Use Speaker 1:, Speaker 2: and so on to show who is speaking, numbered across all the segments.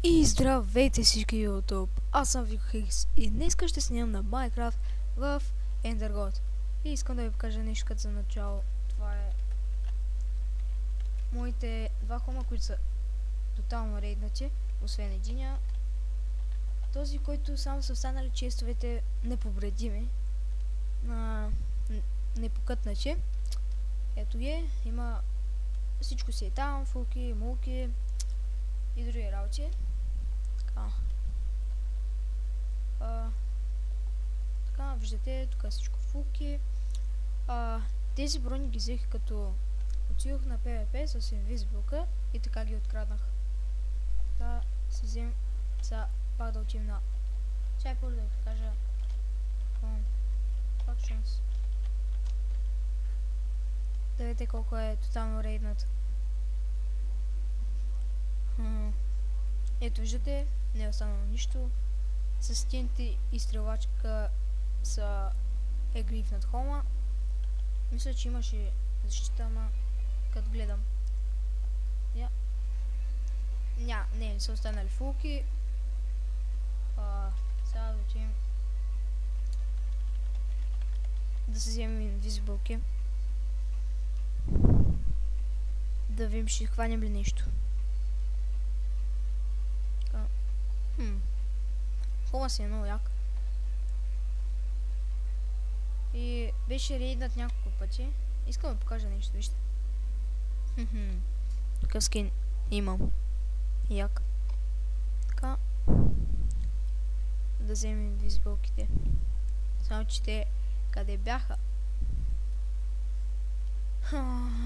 Speaker 1: И здравейте всички YouTube! Аз съм Вико Хикс и днес ще снимам на Minecraft в Ендергод. И искам да ви покажа нещо като за начало. Това е моите два хома, които са тотално рейднати, освен единия. Този, който само са останали честовете непобредими, непокътначи. Ето ги, има всичко си е там, фулки, мулки и други работи. Така, виждате, тук е всичко фулки. Тези брони ги взех като отидох на PvP с инвизбилка и така ги откраднах. Така си взем за пак да отидем на... Чай първо да ви покажа. Factions. Да видите колко е тотално рейднат. Ето виждате, не е останало нищо. С стените и стрелачка е грифнат хома. Мисля, че имаше защита, ама като гледам. Не са останали фулки. Сега да отидем да се вземем инвизибълки. Да видим, ще хванем ли нещо. Хома си е много як. И беше рейднат няколко пъти. Искам да покажа нещо, вижте. Такъв скин имам. Як. Така. Да вземем инвизибълките. Само че те къде бяха?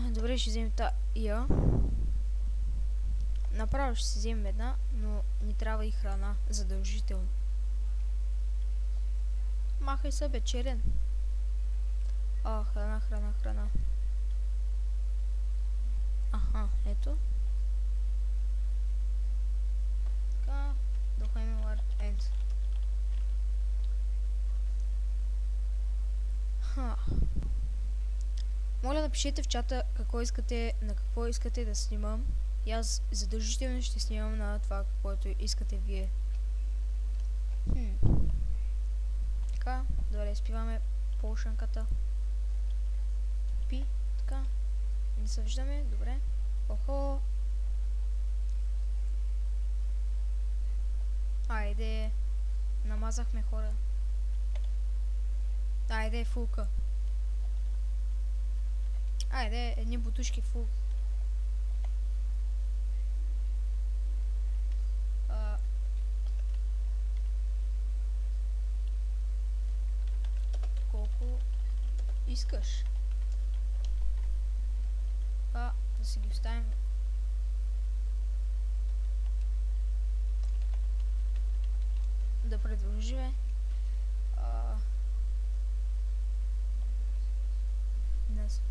Speaker 1: Добре, ще вземем тая. Направо ще си вземем една, но ни трябва и храна, задължително. Махай се, бе, черен. Храна. Аха, ето. Така, дохваме War End. Моля, напишете в чата на какво искате да снимам. И аз задължително ще снимам на това, което искате вие. Така, добре, изпиваме полшанката. Пи, така. Не се виждаме, добре. Охо. Айде. Намазахме хора. Айде, фулка. Айде, едни бутушки фул. Колко искаш? Да си ги оставим. Да продължиме. Днес.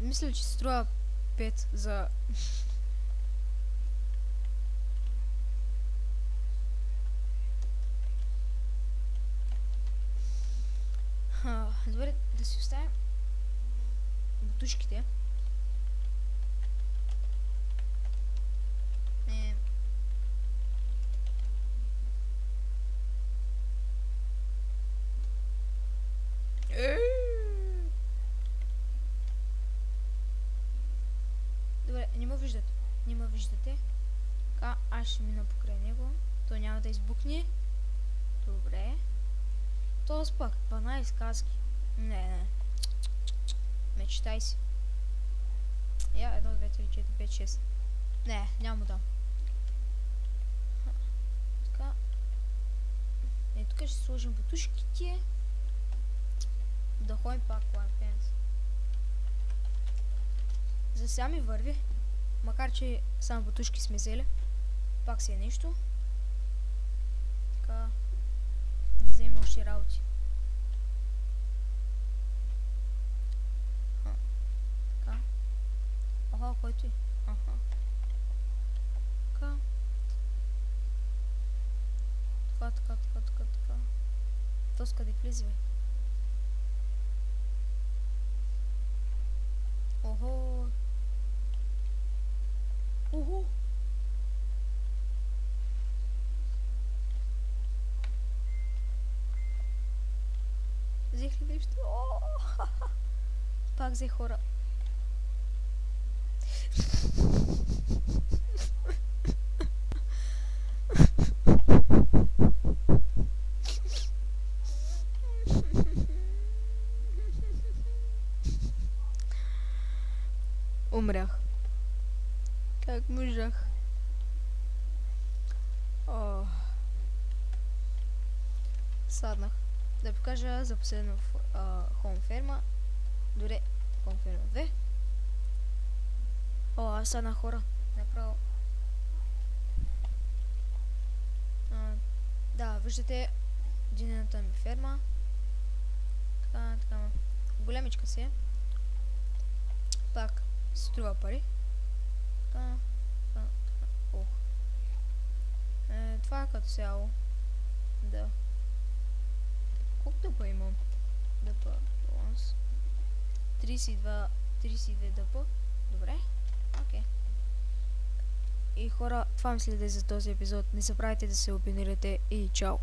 Speaker 1: Мисля, че струва 5 за... Добре, да си оставим бутушките. Добре, не ме виждате. Така, аз ще мина покрай него. То няма да избухне. Добре. Тоест пак, 12 казки. Не. Мечтай си. 1, 2, 3, 4, 5, 6. Не, няма да. Така. Тук ще сложим бутушките. Да ходим пак One Fence. За сега ми върви. Макар че само бутушки сме взели. Пак си е нещо. Така. Да вземем още работи. Така. Който е. Така. Така. Тоска да влиза, бе. нещо. Пак взе хора. Умрях. Как можах? Саднах. Да покажа за последно Home Ферма. Добре, Home Ферма 2. Аз саднах хора. Направо. Да, виждате динената ми ферма. Така. Големичка си е. Пак струва пари. Така. Ох. Това е като цяло. Да. Колко дъпа имам? Дъпа баланс. 32 дъпа. Добре. Окей. И хора, това мислите за този епизод. Не забравяйте да се абонирате и чао!